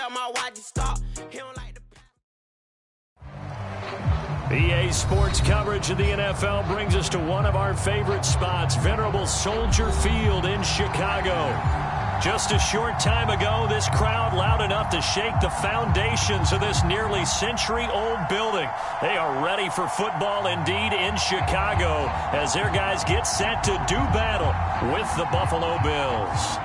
tell my watch to stop. He don't like the EA Sports coverage of the NFL brings us to one of our favorite spots, Venerable Soldier Field in Chicago. Just a short time ago, this crowd loud enough to shake the foundations of this nearly century-old building. They are ready for football indeed in Chicago as their guys get set to do battle with the Buffalo Bills.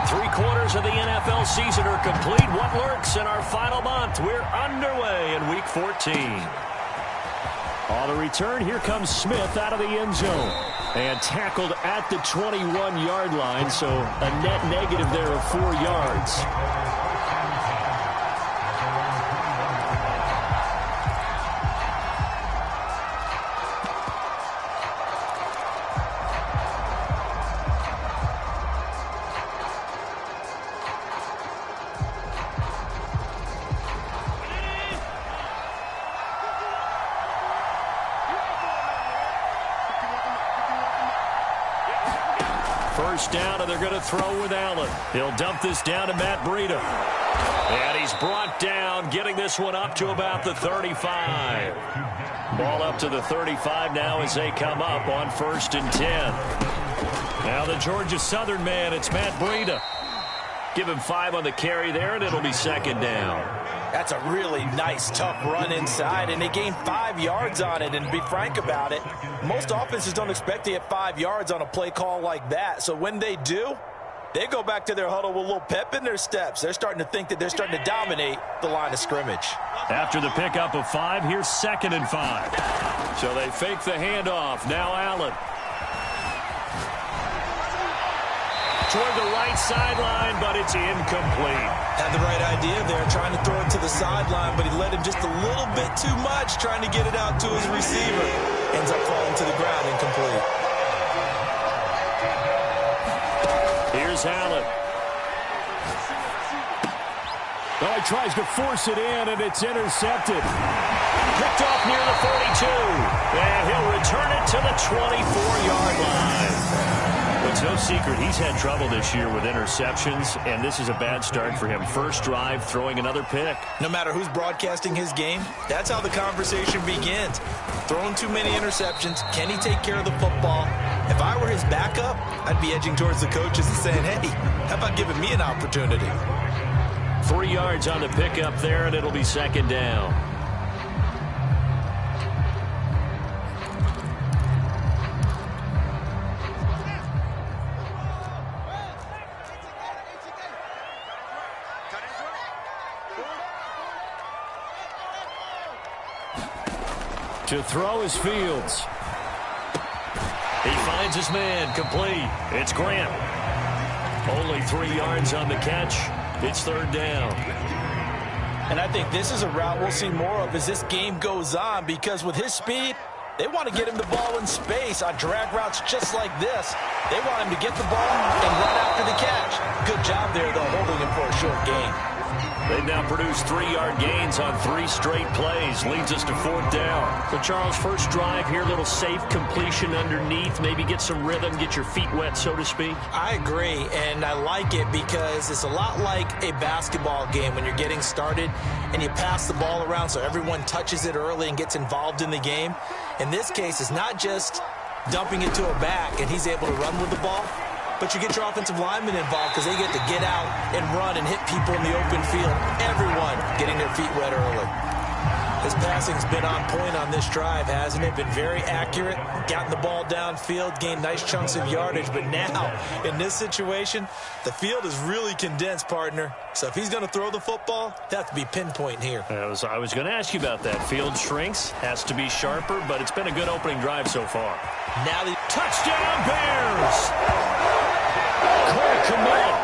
3/4 of the NFL season are complete. What lurks in our final month? We're underway in Week 14. On the return, here comes Smith out of the end zone. And tackled at the 21-yard line, so a net negative there of 4 yards. First down, and they're going to throw with Allen. He'll dump this down to Matt Breida. And he's brought down, getting this one up to about the 35. Ball up to the 35 now as they come up on 1st and 10. Now the Georgia Southern man, it's Matt Breida. Give him 5 on the carry there, and it'll be 2nd down. That's a really nice, tough run inside, and they gained 5 yards on it. And to be frank about it, most offenses don't expect to get 5 yards on a play call like that. So when they do, they go back to their huddle with a little pep in their steps. They're starting to think that they're starting to dominate the line of scrimmage. After the pickup of 5, here's 2nd and 5. So they fake the handoff. Now Allen. Toward the right sideline, but it's incomplete. Had the right idea there, trying to throw it to the sideline, but he led him just a little bit too much, trying to get it out to his receiver. Ends up falling to the ground, incomplete. Here's Allen. Oh, he tries to force it in, and it's intercepted. Picked off near the 42. And he'll return it to the 24-yard line. It's no secret he's had trouble this year with interceptions, and this is a bad start for him. First drive, throwing another pick. No matter who's broadcasting his game, that's how the conversation begins. Throwing too many interceptions, can he take care of the football? If I were his backup, I'd be edging towards the coaches and saying, hey, how about giving me an opportunity? 3 yards on the pickup there, and it'll be 2nd down. To throw is Fields. He finds his man, complete. It's Grant. Only 3 yards on the catch. It's 3rd down. And I think this is a route we'll see more of as this game goes on, because with his speed, they want to get him the ball in space on drag routes just like this. They want him to get the ball and run after the catch. Good job there, though, holding him for a short gain. They've now produced 3-yard gains on 3 straight plays. Leads us to 4th down. So, Charles, first drive here, little safe completion underneath. Maybe get some rhythm, get your feet wet, so to speak. I agree, and I like it because it's a lot like a basketball game when you're getting started and you pass the ball around so everyone touches it early and gets involved in the game. In this case, it's not just dumping it to a back and he's able to run with the ball, but you get your offensive linemen involved because they get to get out and run and hit people in the open field. Everyone getting their feet wet early. His passing's been on point on this drive, hasn't it? Been very accurate, gotten the ball downfield, gained nice chunks of yardage. But now, in this situation, the field is really condensed, partner. So if he's going to throw the football, they have to be pinpoint here. I was going to ask you about that. Field shrinks, has to be sharper, but it's been a good opening drive so far. Now the touchdown Bears! Cole Kmet,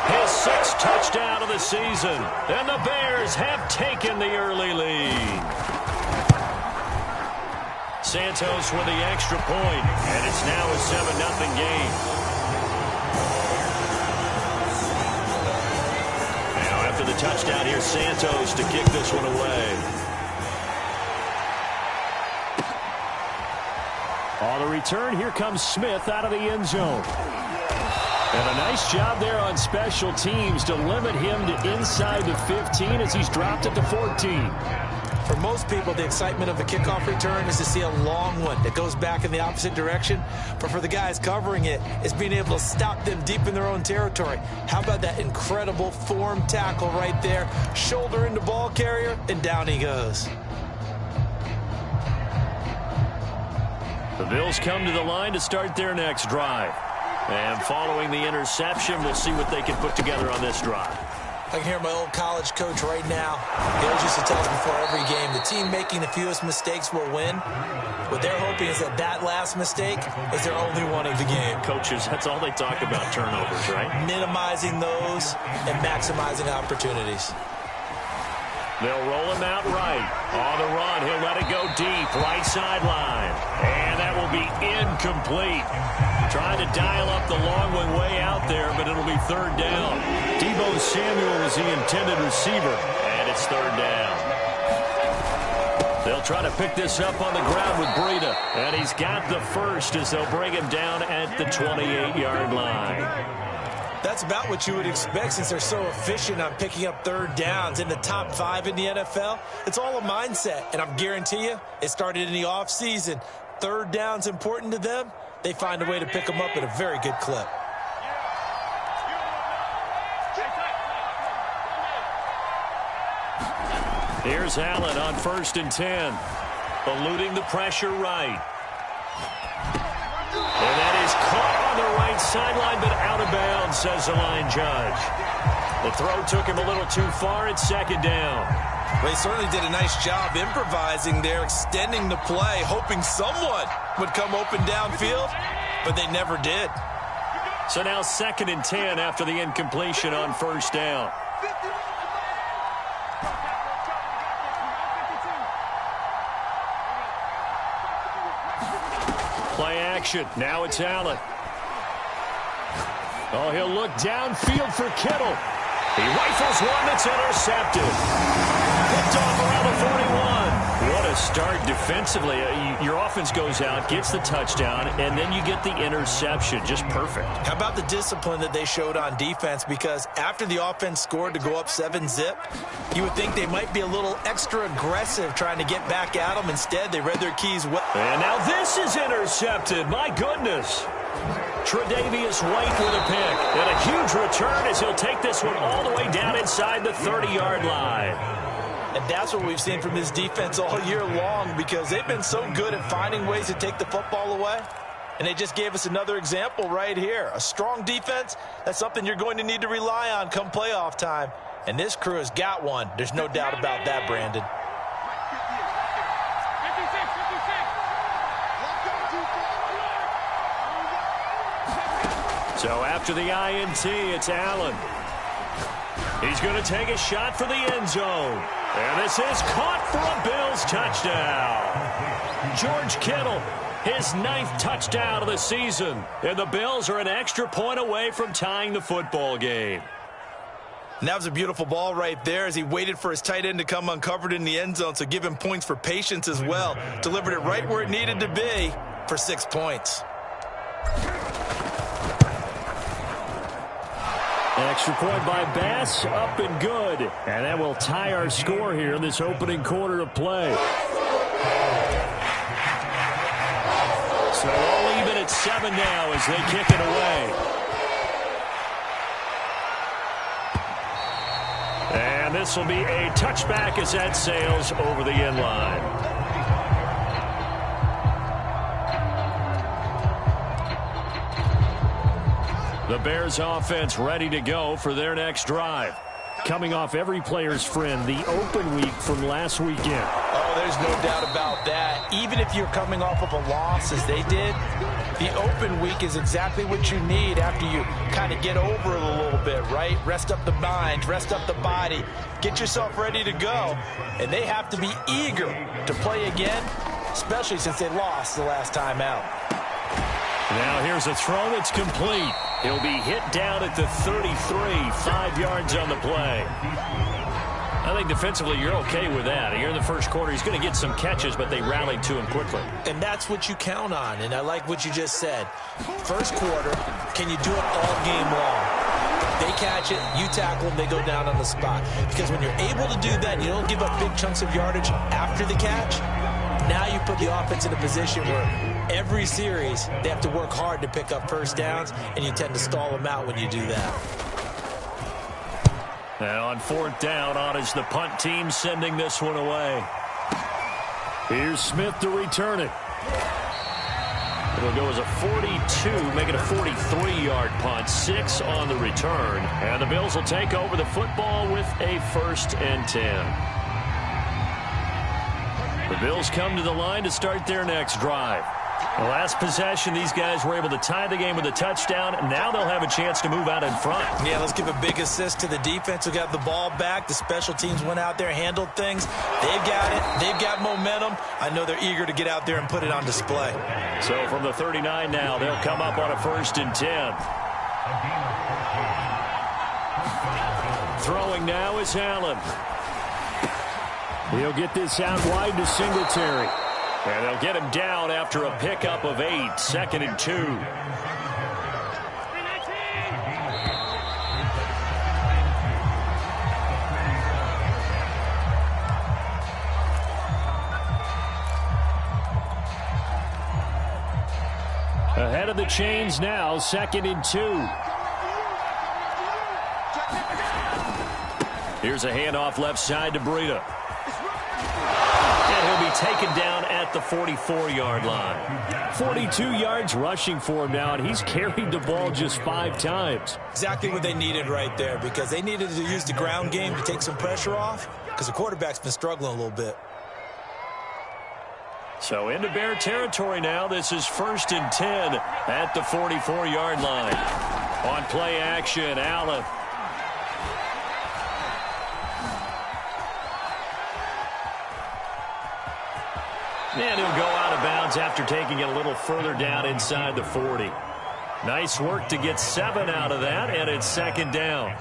his 6th touchdown of the season, and the Bears have taken the early lead. Santos with the extra point, and it's now a 7-0 game. Now after the touchdown. Here's Santos to kick this one away. On the return, here comes Smith out of the end zone. And a nice job there on special teams to limit him to inside the 15 as he's dropped it to 14. For most people, the excitement of a kickoff return is to see a long one that goes back in the opposite direction. But for the guys covering it, it's being able to stop them deep in their own territory. How about that incredible form tackle right there? Shoulder into ball carrier, and down he goes. The Bills come to the line to start their next drive. And following the interception, we'll see what they can put together on this drive. I can hear my old college coach right now. He always used to tell us before every game, the team making the fewest mistakes will win. What they're hoping is that last mistake is their only one of the game. Coaches, that's all they talk about, turnovers, right? Minimizing those and maximizing opportunities. They'll roll him out right. On the run, he'll let it go deep, right sideline. And that will be incomplete. Trying to dial up the long one way out there, but it'll be third down. Deebo Samuel was the intended receiver, and it's third down. They'll try to pick this up on the ground with Breida, and he's got the first as they'll bring him down at the 28-yard line. That's about what you would expect since they're so efficient on picking up third downs in the top 5 in the NFL. It's all a mindset, and I guarantee you it started in the offseason. Third down's important to them. They find a way to pick them up at a very good clip. Here's Allen on 1st and 10. Eluding the pressure right. And that is caught on the right sideline, but out of bounds, says the line judge. The throw took him a little too far. It's second down. They certainly did a nice job improvising there, extending the play, hoping someone would come open downfield, but they never did. So now 2nd and 10 after the incompletion on 1st down. Play action. Now it's Allen. Oh, he'll look downfield for Kittle. He rifles one that's intercepted. Picked off around the 41. What a start defensively. Your offense goes out, gets the touchdown, and then you get the interception. Just perfect. How about the discipline that they showed on defense? Because after the offense scored to go up 7-zip, you would think they might be a little extra aggressive trying to get back at them. Instead, they read their keys well. And now this is intercepted. My goodness. Tre'Davious White with a pick. And a huge return as he'll take this one all the way down inside the 30-yard line. And that's what we've seen from this defense all year long, because they've been so good at finding ways to take the football away. And they just gave us another example right here. A strong defense, that's something you're going to need to rely on come playoff time. And this crew has got one. There's no doubt about that, Brandon. So after the INT, it's Allen. He's going to take a shot for the end zone. And this is caught for a Bills touchdown. George Kittle, his 9th touchdown of the season. And the Bills are an extra point away from tying the football game. And that was a beautiful ball right there as he waited for his tight end to come uncovered in the end zone. So give him points for patience as well. Delivered it right where it needed to be for 6 points. Extra point by Bass, up and good. And that will tie our score here in this opening quarter of play. So all even at 7 now as they kick it away. And this will be a touchback as that sails over the end line. The Bears offense ready to go for their next drive. Coming off every player's friend, the open week from last weekend. Oh, there's no doubt about that. Even if you're coming off of a loss as they did, the open week is exactly what you need after you kind of get over it a little bit, right? Rest up the mind, rest up the body, get yourself ready to go. And they have to be eager to play again, especially since they lost the last time out. Now here's a throw that's complete. He'll be hit down at the 33, 5 yards on the play. I think defensively you're okay with that. Here in the first quarter, he's going to get some catches, but they rallied to him quickly. And that's what you count on, and I like what you just said. First quarter, can you do it all game long? They catch it, you tackle them, they go down on the spot. Because when you're able to do that, you don't give up big chunks of yardage after the catch. Now you put the offense in a position where every series they have to work hard to pick up first downs, and you tend to stall them out when you do that. And on fourth down, on is the punt team sending this one away. Here's Smith to return it. It'll go as a 42, make it a 43-yard punt, 6 on the return. And the Bills will take over the football with a 1st and 10. The Bills come to the line to start their next drive. The last possession, these guys were able to tie the game with a touchdown. Now they'll have a chance to move out in front. Yeah, let's give a big assist to the defense who got the ball back. The special teams went out there, handled things. They've got it. They've got momentum. I know they're eager to get out there and put it on display. So from the 39 now, they'll come up on a 1st and 10. Throwing now is Allen. He'll get this out wide to Singletary. And they'll get him down after a pickup of 8, 2nd and 2. Ahead of the chains now, 2nd and 2. Here's a handoff left side to Breida. And he'll be taken down at the 44-yard line. 42 yards rushing for him now, and he's carried the ball just 5 times. Exactly what they needed right there, because they needed to use the ground game to take some pressure off, because the quarterback's been struggling a little bit. So into Bear territory now. This is 1st and 10 at the 44-yard line. On play action, Allen. And he'll go out of bounds after taking it a little further down inside the 40. Nice work to get 7 out of that, and it's 2nd down.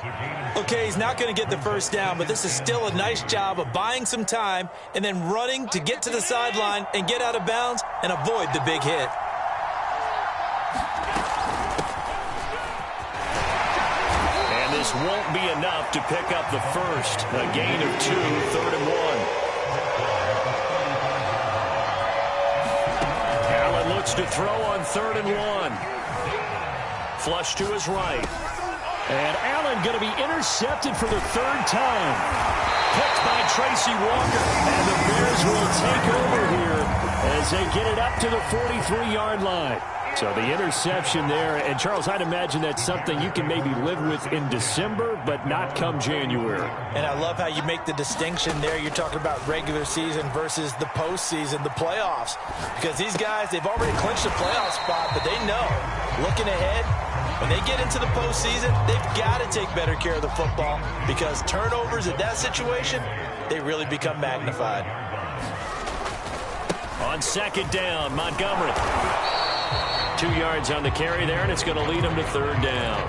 Okay, he's not going to get the first down, but this is still a nice job of buying some time and then running to get to the sideline and get out of bounds and avoid the big hit. And this won't be enough to pick up the first. A gain of 2, 3rd and 1. To throw on 3rd and 1. Flush to his right. And Allen going to be intercepted for the 3rd time. Picked by Tracy Walker. And the Bears will take over here as they get it up to the 43-yard line. So the interception there. And, Charles, I'd imagine that's something you can maybe live with in December, but not come January. And I love how you make the distinction there. You're talking about regular season versus the postseason, the playoffs. Because these guys, they've already clinched a playoff spot, but they know, looking ahead, when they get into the postseason, they've got to take better care of the football, because turnovers in that situation, they really become magnified. On 2nd down, Montgomery. 2 yards on the carry there, and it's going to lead them to 3rd down.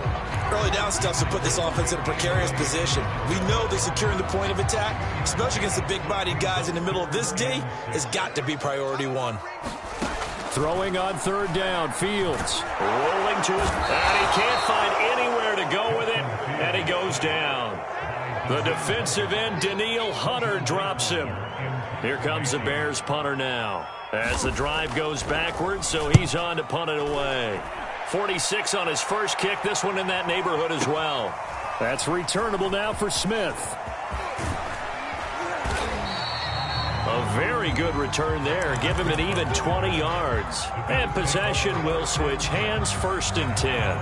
Early down stuff to put this offense in a precarious position. We know that securing the point of attack, especially against the big-bodied guys in the middle of this D, has got to be priority 1. Throwing on 3rd down, Fields. Rolling to his... And he can't find anywhere to go with it, and he goes down. The defensive end, Danielle Hunter, drops him. Here comes the Bears punter now. As the drive goes backwards, so he's on to punt it away. 46 on his first kick, this one in that neighborhood as well. That's returnable now for Smith. A very good return there. Give him an even 20 yards. And possession will switch hands, 1st and 10.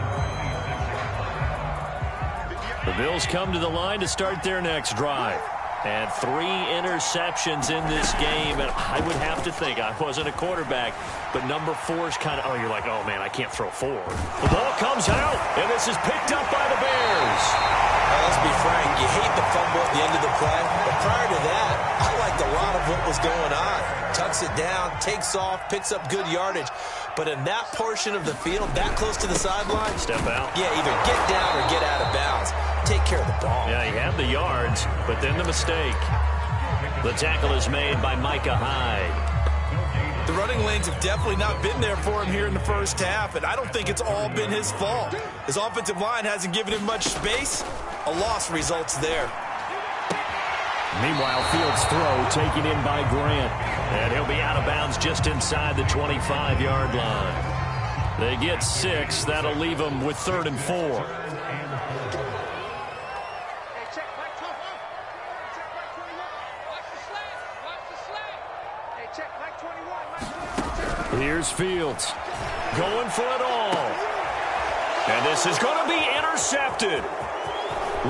The Bills come to the line to start their next drive. And 3 interceptions in this game. And I would have to think, I wasn't a quarterback, but number 4 is kind of, oh, you're like, oh, man, I can't throw 4. The ball comes out, and this is picked up by the Bears. Well, let's be frank, you hate the fumble at the end of the play. But prior to that, I liked a lot of what was going on. Tucks it down, takes off, picks up good yardage. But in that portion of the field, that close to the sideline, step out. Yeah, either get down or get out of bounds. Take care of the ball. Yeah, he had the yards, but then the mistake. The tackle is made by Micah Hyde. The running lanes have definitely not been there for him here in the first half, and I don't think it's all been his fault. His offensive line hasn't given him much space. A loss results there. Meanwhile, Fields' throw taken in by Grant. And he'll be out of bounds just inside the 25-yard line. They get 6. That'll leave them with 3rd and 4. Here's Fields going for it all. And this is going to be intercepted.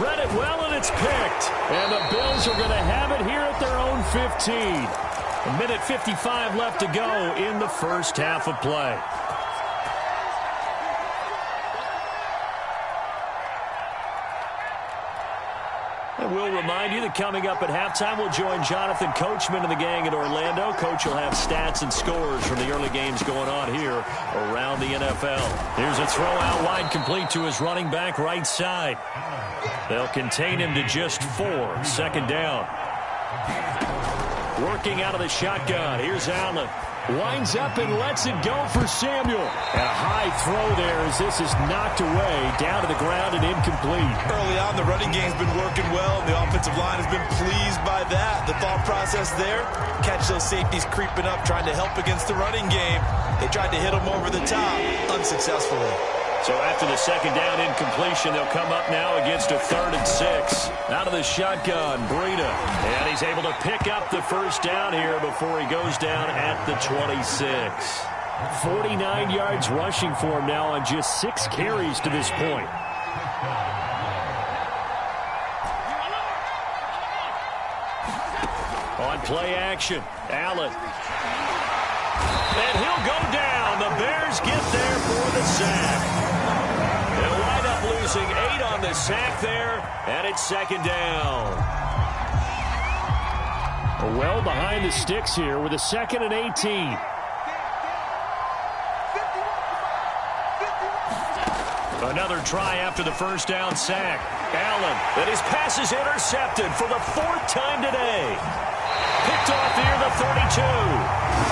Read it well, and it's picked. And the Bills are going to have it here at their own 15. 1:55 left to go in the first half of play. And we'll remind you that coming up at halftime, we'll join Jonathan Coachman and the gang in Orlando. Coach will have stats and scores from the early games going on here around the NFL. Here's a throw out wide, complete to his running back right side. They'll contain him to just 4. 2nd down. Working out of the shotgun. Here's Allen. Winds up and lets it go for Samuel. And a high throw there as this is knocked away, down to the ground and incomplete. Early on, the running game's been working well, and the offensive line has been pleased by that. The thought process there, catch those safeties creeping up, trying to help against the running game. They tried to hit them over the top, unsuccessfully. So after the 2nd down incompletion, they'll come up now against a 3rd and 6. Out of the shotgun, Breida. And he's able to pick up the 1st down here before he goes down at the 26. 49 yards rushing for him now on just 6 carries to this point. On play action, Allen. And he'll go down. The Bears get there for the sack. They'll wind up losing 8 on the sack there, and it's 2nd down. Well behind the sticks here with a 2nd and 18. Another try after the 1st down sack. Allen, and his pass is intercepted for the 4th time today. Picked off near the 32.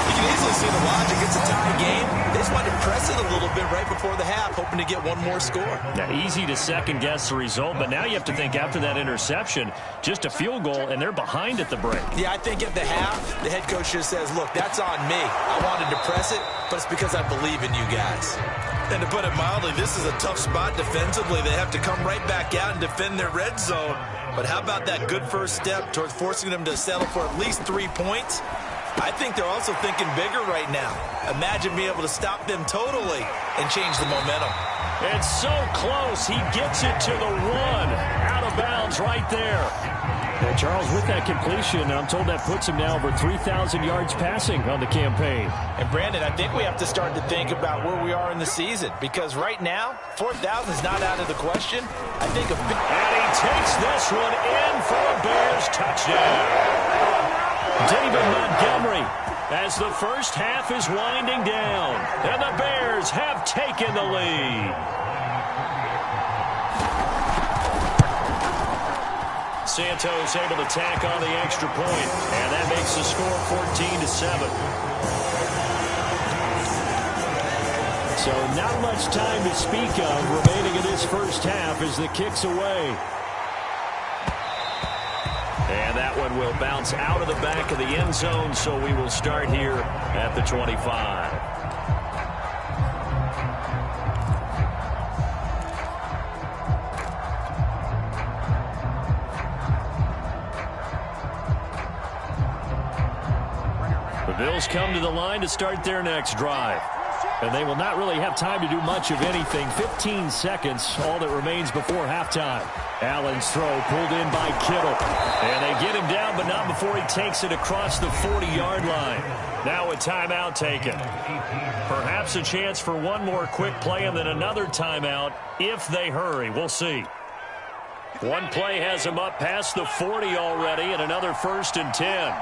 You can easily see the logic. It's a tie game. They just wanted to press it a little bit right before the half, hoping to get one more score. Now, easy to second-guess the result, but now you have to think after that interception, just a field goal, and they're behind at the break. Yeah, I think at the half, the head coach just says, look, that's on me. I wanted to press it, but it's because I believe in you guys. And to put it mildly, this is a tough spot defensively. They have to come right back out and defend their red zone. But how about that good first step towards forcing them to settle for at least 3 points? I think they're also thinking bigger right now. Imagine being able to stop them totally and change the momentum. It's so close. He gets it to the 1. Out of bounds right there. And Charles, with that completion, I'm told that puts him now over 3,000 yards passing on the campaign. And Brandon, I think we have to start to think about where we are in the season, because right now, 4,000 is not out of the question. I think and he takes this one in for a Bears touchdown. David Montgomery, as the first half is winding down, and the Bears have taken the lead. Santos able to tack on the extra point, and that makes the score 14-7. So not much time to speak of remaining in this first half as the kick's away. And that one will bounce out of the back of the end zone, so we will start here at the 25. The Bills come to the line to start their next drive. And they will not really have time to do much of anything. 15 seconds, all that remains before halftime. Allen's throw pulled in by Kittle. And they get him down, but not before he takes it across the 40-yard line. Now a timeout taken. Perhaps a chance for one more quick play and then another timeout if they hurry. We'll see. One play has him up past the 40 already, and another 1st and 10.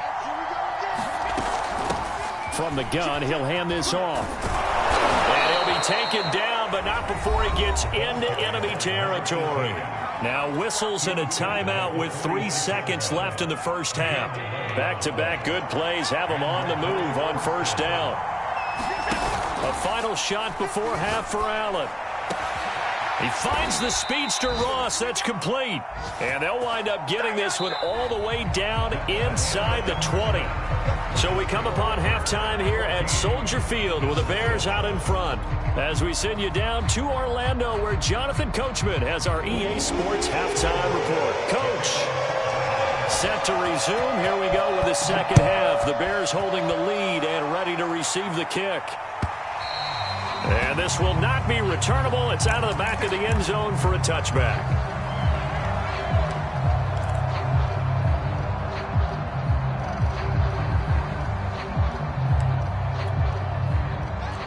from the gun. He'll hand this off. And he'll be taken down, but not before he gets into enemy territory. Now whistles and a timeout with 3 seconds left in the first half. Back-to-back good plays have him on the move on first down. A final shot before half for Allen. He finds the speedster Ross. That's complete. And they'll wind up getting this one all the way down inside the 20. So we come upon halftime here at Soldier Field with the Bears out in front. As we send you down to Orlando where Jonathan Coachman has our EA Sports halftime report. Coach, set to resume. Here we go with the second half. The Bears holding the lead and ready to receive the kick. And this will not be returnable. It's out of the back of the end zone for a touchback.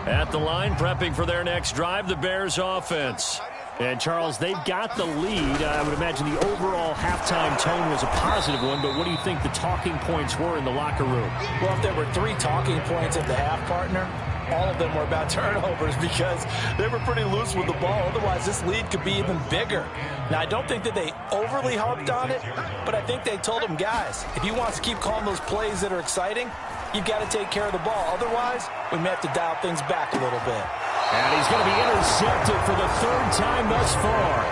At the line, prepping for their next drive, the Bears offense. And, Charles, they've got the lead. I would imagine the overall halftime tone was a positive one, but what do you think the talking points were in the locker room? Well, if there were 3 talking points at the half, partner, all of them were about turnovers because they were pretty loose with the ball. Otherwise, this lead could be even bigger. Now, I don't think that they overly harped on it, but I think they told them, guys, if you want to keep calling those plays that are exciting, you've got to take care of the ball. Otherwise, we may have to dial things back a little bit. And he's going to be intercepted for the 3rd time thus far.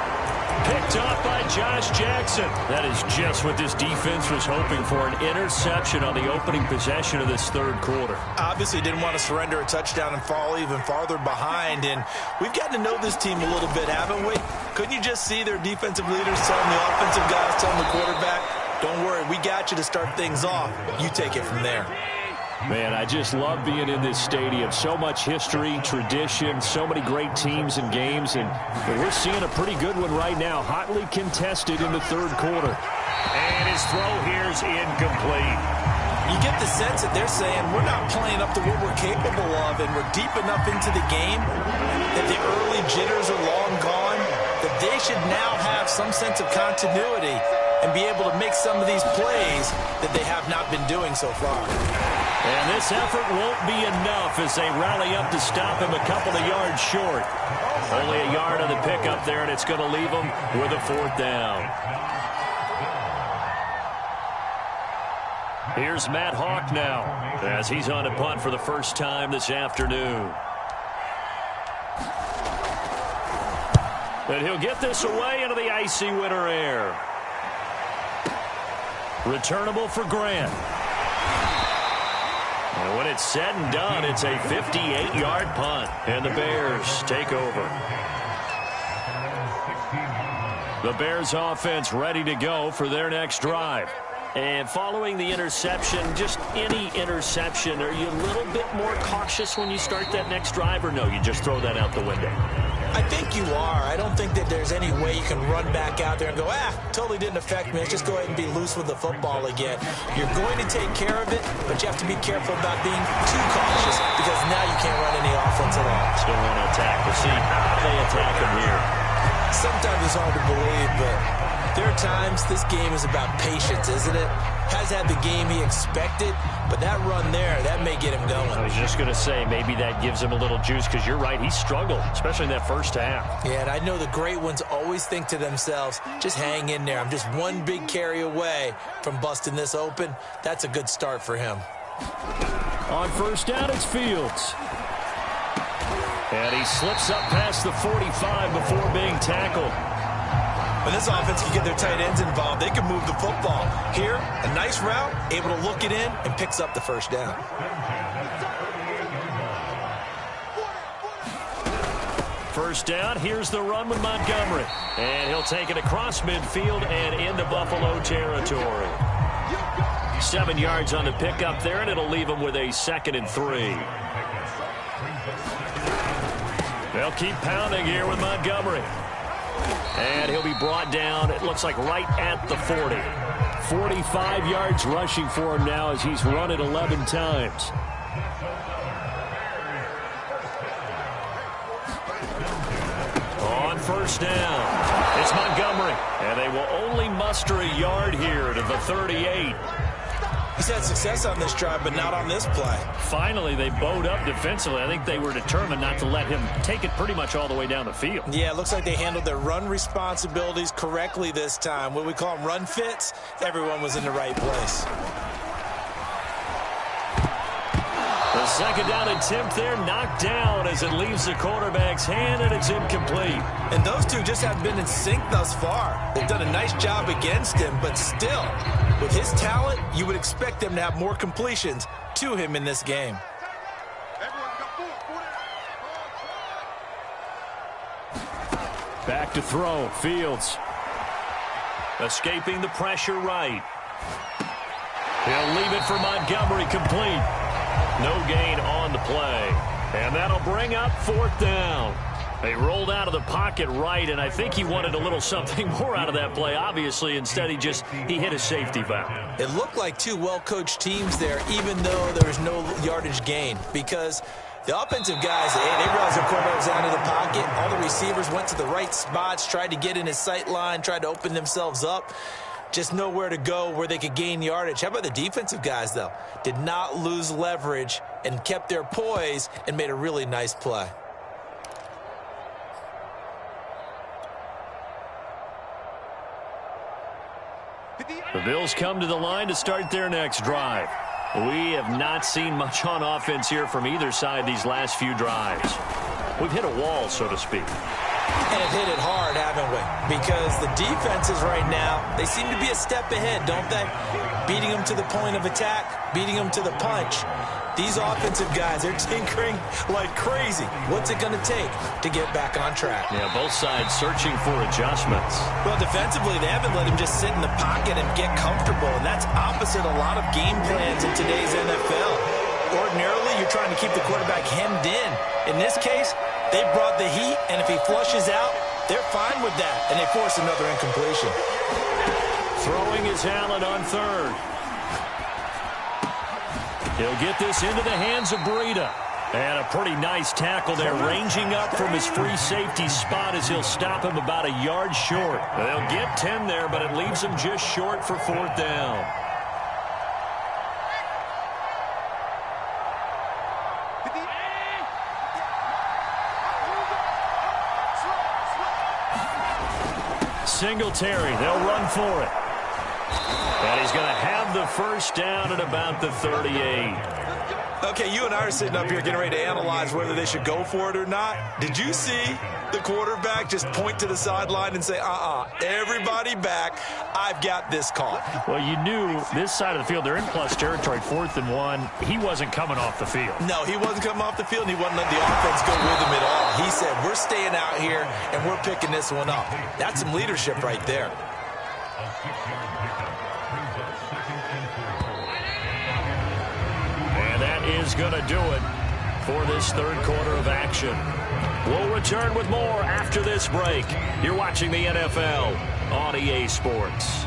Picked up by Josh Jackson. That is just what this defense was hoping for, an interception on the opening possession of this 3rd quarter. Obviously didn't want to surrender a touchdown and fall even farther behind. And we've gotten to know this team a little bit, haven't we? Couldn't you just see their defensive leaders telling the offensive guys, telling the quarterback, don't worry, we got you to start things off. You take it from there. Man, I just love being in this stadium. So much history, tradition, so many great teams and games, and we're seeing a pretty good one right now. Hotly contested in the 3rd quarter. And his throw here is incomplete. You get the sense that they're saying we're not playing up to what we're capable of, and we're deep enough into the game that the early jitters are long gone, that they should now have some sense of continuity and be able to make some of these plays that they have not been doing so far. And this effort won't be enough as they rally up to stop him a couple of yards short. Only a yard on the pickup there, and it's going to leave him with a 4th down. Here's Matt Hawk now as he's on a punt for the first time this afternoon. And he'll get this away into the icy winter air. Returnable for Grant. And when it's said and done, it's a 58-yard punt, and the Bears take over. The Bears offense ready to go for their next drive. And following the interception, just any interception, are you a little bit more cautious when you start that next drive, or no, you just throw that out the window? I think you are. I don't think that there's any way you can run back out there and go, totally didn't affect me. Let's just go ahead and be loose with the football again. You're going to take care of it, but you have to be careful about being too cautious because now you can't run any offense at all. Still want to attack. We'll see how they attack him here. Sometimes it's hard to believe, but there are times this game is about patience, isn't it? Has had the game he expected, but that run there, that may get him going. I was just going to say, maybe that gives him a little juice because you're right, he struggled, especially in that first half. Yeah, and I know the great ones always think to themselves, just hang in there. I'm just one big carry away from busting this open. That's a good start for him. On first down, it's Fields. And he slips up past the 45 before being tackled. When this offense can get their tight ends involved, they can move the football. Here, a nice route, able to look it in, and picks up the first down. First down, here's the run with Montgomery. And he'll take it across midfield and into Buffalo territory. 7 yards on the pickup there, and it'll leave him with a 2nd and 3. They'll keep pounding here with Montgomery. And he'll be brought down, it looks like right at the 40. 45 yards rushing for him now as he's run it 11 times. On first down, it's Montgomery. And they will only muster a yard here to the 38. He's had success on this drive, but not on this play. Finally, they bowed up defensively. I think they were determined not to let him take it pretty much all the way down the field. Yeah, it looks like they handled their run responsibilities correctly this time. What we call them run fits, everyone was in the right place. The second down attempt there knocked down as it leaves the quarterback's hand, and it's incomplete. And those two just have been in sync thus far. They've done a nice job against him, but still, with his talent, you would expect them to have more completions to him in this game. Back to throw. Fields. Escaping the pressure right. He'll leave it for Montgomery, complete. No gain on the play. And that'll bring up fourth down. They rolled out of the pocket right, and I think he wanted a little something more out of that play, obviously. Instead, he hit a safety valve. It looked like two well-coached teams there, even though there was no yardage gain, because the offensive guys, they realized their quarterback was out of the pocket. All the receivers went to the right spots, tried to get in his sight line, tried to open themselves up. Just nowhere to go where they could gain yardage. How about the defensive guys, though? Did not lose leverage and kept their poise and made a really nice play. The Bills come to the line to start their next drive. We have not seen much on offense here from either side these last few drives. We've hit a wall, so to speak. And have hit it hard, haven't we? Because the defenses right now, they seem to be a step ahead, don't they? Beating them to the point of attack, beating them to the punch. These offensive guys, they're tinkering like crazy. What's it going to take to get back on track? Yeah, both sides searching for adjustments. Well, defensively, they haven't let him just sit in the pocket and get comfortable, and that's opposite a lot of game plans in today's NFL. Ordinarily, you're trying to keep the quarterback hemmed in. In this case, they brought the heat, and if he flushes out, they're fine with that, and they force another incompletion. Throwing is Allen on third. He'll get this into the hands of Breida. And a pretty nice tackle there, ranging up from his free safety spot as he'll stop him about a yard short. They'll get 10 there, but it leaves him just short for fourth down. Singletary, they'll run for it. And he's going to have the first down at about the 38. Okay, you and I are sitting up here getting ready to analyze whether they should go for it or not. Did you see the quarterback just point to the sideline and say, everybody back, I've got this call? Well, you knew this side of the field, they're in plus territory, 4th and 1. He wasn't coming off the field. No, he wasn't coming off the field, and he wasn't letting the offense go with him at all. He said, we're staying out here, and we're picking this one up. That's some leadership right there. Is going to do it for this third quarter of action. We'll return with more after this break. You're watching the NFL on EA Sports.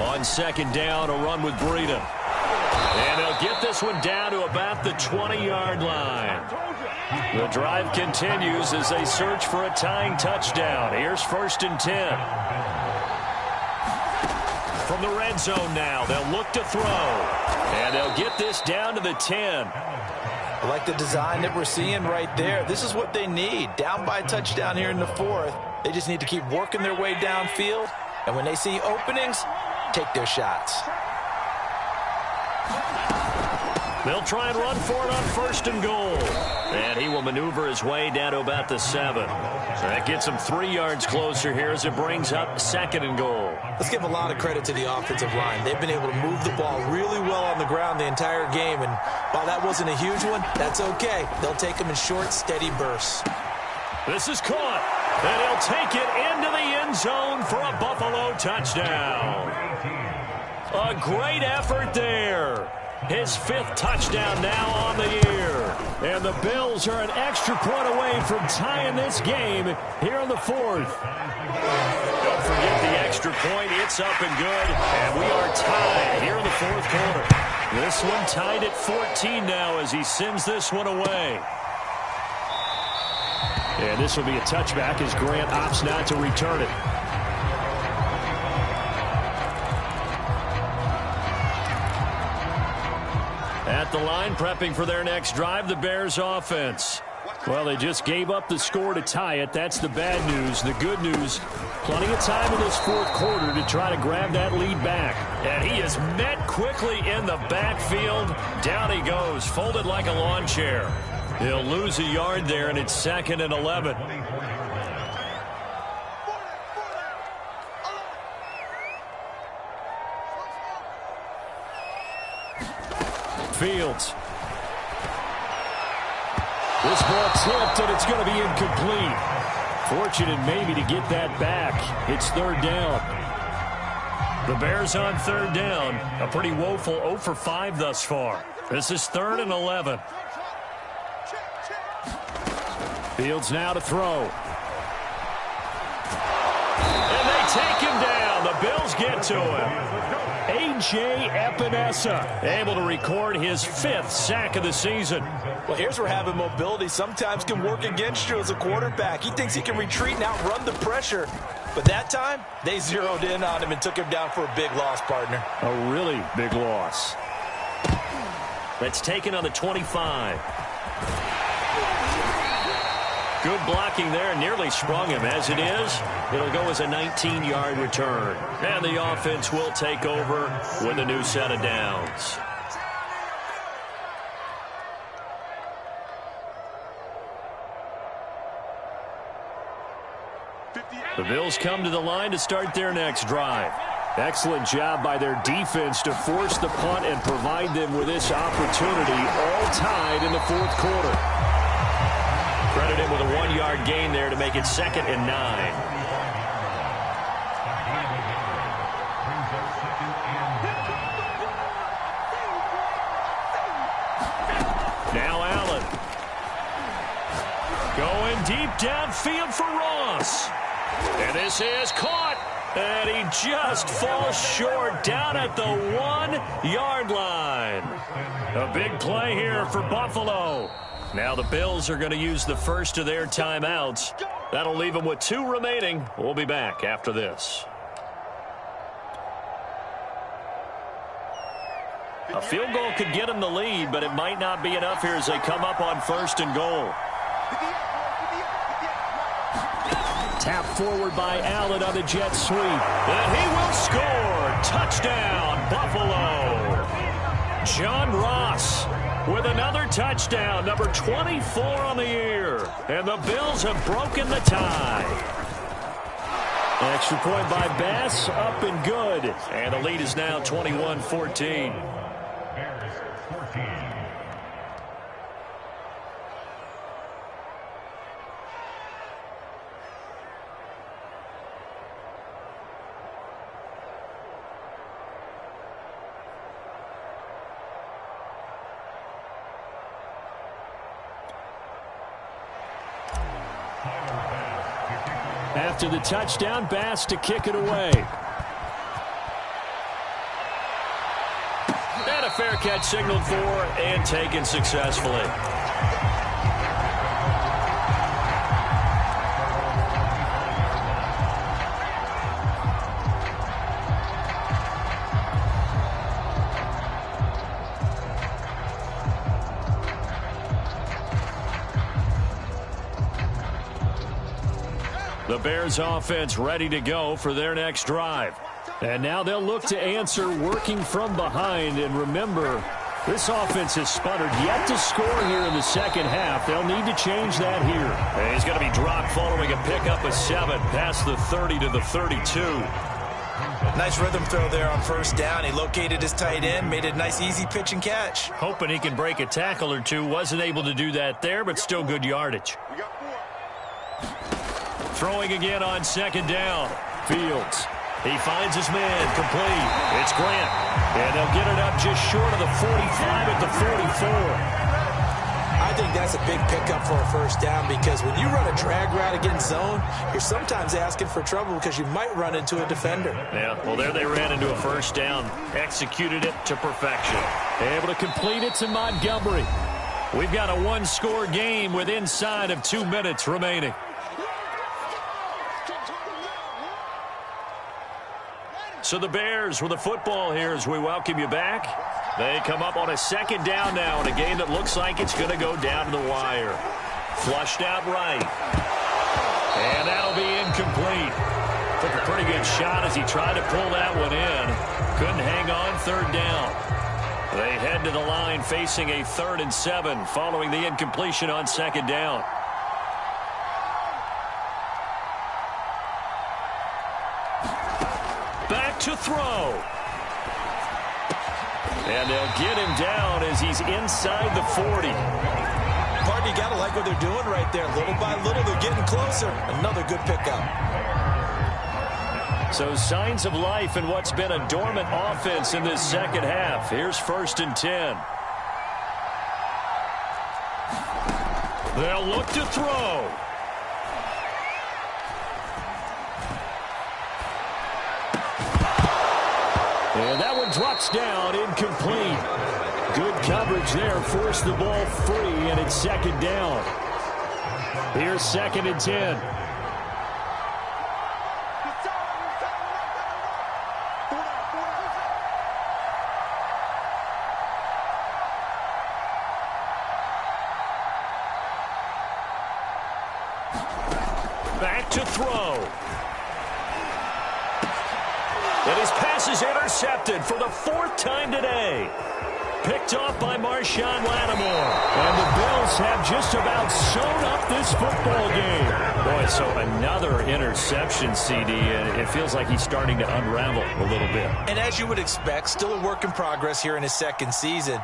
On second down, a run with Breida. And they'll get this one down to about the 20-yard line. The drive continues as they search for a tying touchdown. Here's 1st and 10. From the red zone now, they'll look to throw. And they'll get this down to the 10. I like the design that we're seeing right there. This is what they need. Down by a touchdown here in the 4th. They just need to keep working their way downfield. And when they see openings, take their shots. They'll try and run for it on 1st and goal. And he will maneuver his way down to about the 7. That gets him 3 yards closer here as it brings up 2nd and goal. Let's give a lot of credit to the offensive line. They've been able to move the ball really well on the ground the entire game. And while that wasn't a huge one, that's okay. They'll take them in short, steady bursts. This is caught. And he'll take it into the end zone for a Buffalo touchdown. A great effort there. His 5th touchdown now on the year. And the Bills are an extra point away from tying this game here in the fourth. Don't forget the extra point. It's up and good. And we are tied here in the fourth quarter. This one tied at 14 now as he sends this one away. And this will be a touchback as Grant opts not to return it. At the line, prepping for their next drive, the Bears offense. Well, they just gave up the score to tie it. That's the bad news. The good news, plenty of time in this fourth quarter to try to grab that lead back. And he is met quickly in the backfield. Down he goes, folded like a lawn chair. He'll lose a yard there, and it's 2nd and 11. Fields. This ball tipped, and it's going to be incomplete. Fortunate maybe to get that back. It's 3rd down. The Bears on 3rd down. A pretty woeful 0 for 5 thus far. This is 3rd and 11. Fields now to throw. And they take him down. The Bills get to him. A.J. Epinesa able to record his 5th sack of the season. Well, here's where having mobility sometimes can work against you as a quarterback. He thinks he can retreat and outrun the pressure. But that time, they zeroed in on him and took him down for a big loss, partner. A really big loss. That's taken on the 25. Good blocking there, nearly sprung him. As it is, it'll go as a 19-yard return. And the offense will take over with a new set of downs. The Bills come to the line to start their next drive. Excellent job by their defense to force the punt and provide them with this opportunity, all tied in the fourth quarter. Credit him with a 1-yard gain there to make it 2nd and 9. Now Allen. Going deep downfield for Ross. And this is caught. And he just falls short down at the 1-yard line. A big play here for Buffalo. Now the Bills are going to use the first of their timeouts. That'll leave them with 2 remaining. We'll be back after this. A field goal could get them the lead, but it might not be enough here as they come up on 1st and goal. Tap forward by Allen on the jet sweep. And he will score. Touchdown, Buffalo. John Ross with another touchdown, number 24 on the year. And the Bills have broken the tie. Extra point by Bass, up and good. And the lead is now 21-14. After the touchdown, Bass to kick it away. And a fair catch signaled for and taken successfully. The Bears offense ready to go for their next drive. And now they'll look to answer working from behind. And remember, this offense has sputtered yet to score here in the second half. They'll need to change that here. And he's going to be dropped following a pickup of 7 past the 30 to the 32. Nice rhythm throw there on 1st down. He located his tight end, made a nice easy pitch and catch. Hoping he can break a tackle or two. Wasn't able to do that there, but still good yardage. Throwing again on 2nd down. Fields. He finds his man complete. It's Grant. And they'll get it up just short of the 45 at the 44. I'd think that's a big pickup for a first down because when you run a drag route against zone, you're sometimes asking for trouble because you might run into a defender. Yeah, well, there they ran into a first down. Executed it to perfection. Able to complete it to Montgomery. We've got a one-score game with inside of 2 minutes remaining. So the Bears with the football here as we welcome you back. They come up on a second down now in a game that looks like it's going to go down to the wire. Flushed out right. And that'll be incomplete. Took a pretty good shot as he tried to pull that one in. Couldn't hang on third down. They head to the line facing a 3rd and 7 following the incompletion on second down. Back to throw. And they'll get him down as he's inside the 40. Partner, you got to like what they're doing right there. Little by little, they're getting closer. Another good pickup. So signs of life in what's been a dormant offense in this second half. Here's 1st and 10. They'll look to throw. And that one drops down, incomplete. Good coverage there, forced the ball free, and it's second down. Here's 2nd and 10. Back to throw. And his pass is intercepted for the 4th time today. Picked off by Marshawn Lattimore. And the Bills have just about sewn up this football game. Boy, so another interception, CD. And it feels like he's starting to unravel a little bit. And as you would expect, still a work in progress here in his 2nd season.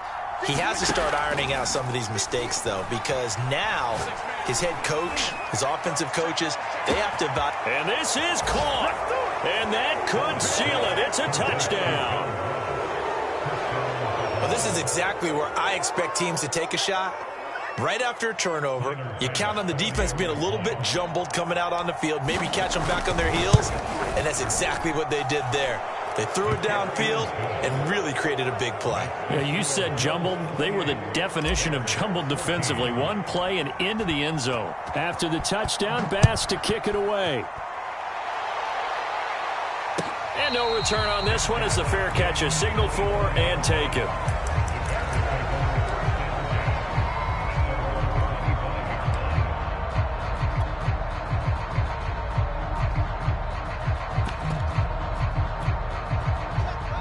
He has to start ironing out some of these mistakes, though, because now his head coach, his offensive coaches, they have to evaluate. And this is caught. And that could seal it. It's a touchdown. Well, this is exactly where I expect teams to take a shot. Right after a turnover, you count on the defense being a little bit jumbled coming out on the field, maybe catch them back on their heels, and that's exactly what they did there. They threw it downfield and really created a big play. Yeah, you said jumbled. They were the definition of jumbled defensively. One play and into the end zone. After the touchdown, Bass to kick it away. And no return on this one as the fair catch is signaled for and taken.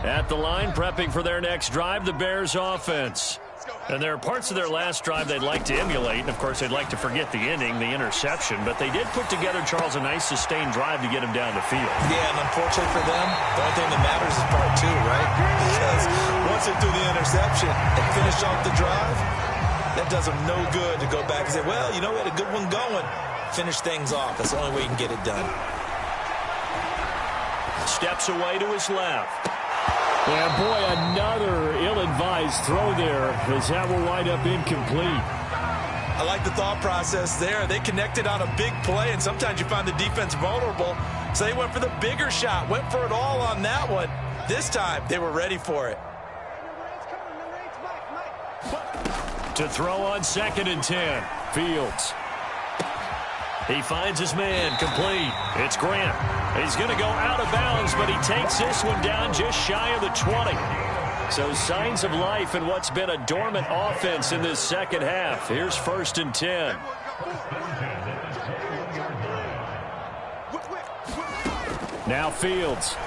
At the line, prepping for their next drive, the Bears offense. And there are parts of their last drive they'd like to emulate. And, of course, they'd like to forget the ending, the interception. But they did put together, Charles, a nice sustained drive to get him down the field. Yeah, and unfortunately for them, the only thing that matters is part 2, right? Because once they threw the interception and finished off the drive, that does them no good to go back and say, well, you know, we had a good one going. Finish things off. That's the only way you can get it done. Steps away to his left. Yeah, boy, another ill-advised throw there as that will wind up incomplete. I like the thought process there. They connected on a big play, and sometimes you find the defense vulnerable. So they went for the bigger shot, went for it all on that one. This time, they were ready for it. To throw on 2nd and 10, Fields. He finds his man, complete. It's Grant. He's going to go out of bounds, but he takes this one down just shy of the 20. So signs of life in what's been a dormant offense in this second half. Here's 1st and 10. Now Fields.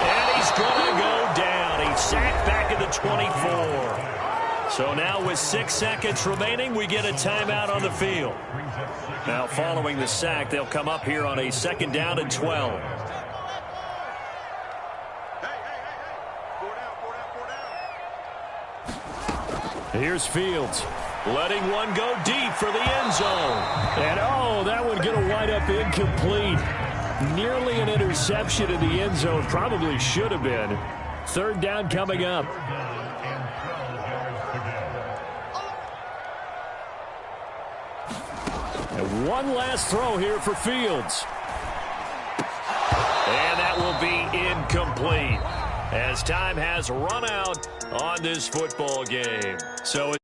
And he's going to go down. He's sacked back at the 24. So now with 6 seconds remaining, we get a timeout on the field. Now following the sack, they'll come up here on a 2nd down and 12. Here's Fields. Letting one go deep for the end zone. And oh, that one going to wind up incomplete. Nearly an interception in the end zone. Probably should have been. 3rd down coming up. And one last throw here for Fields. And that will be incomplete as time has run out on this football game. So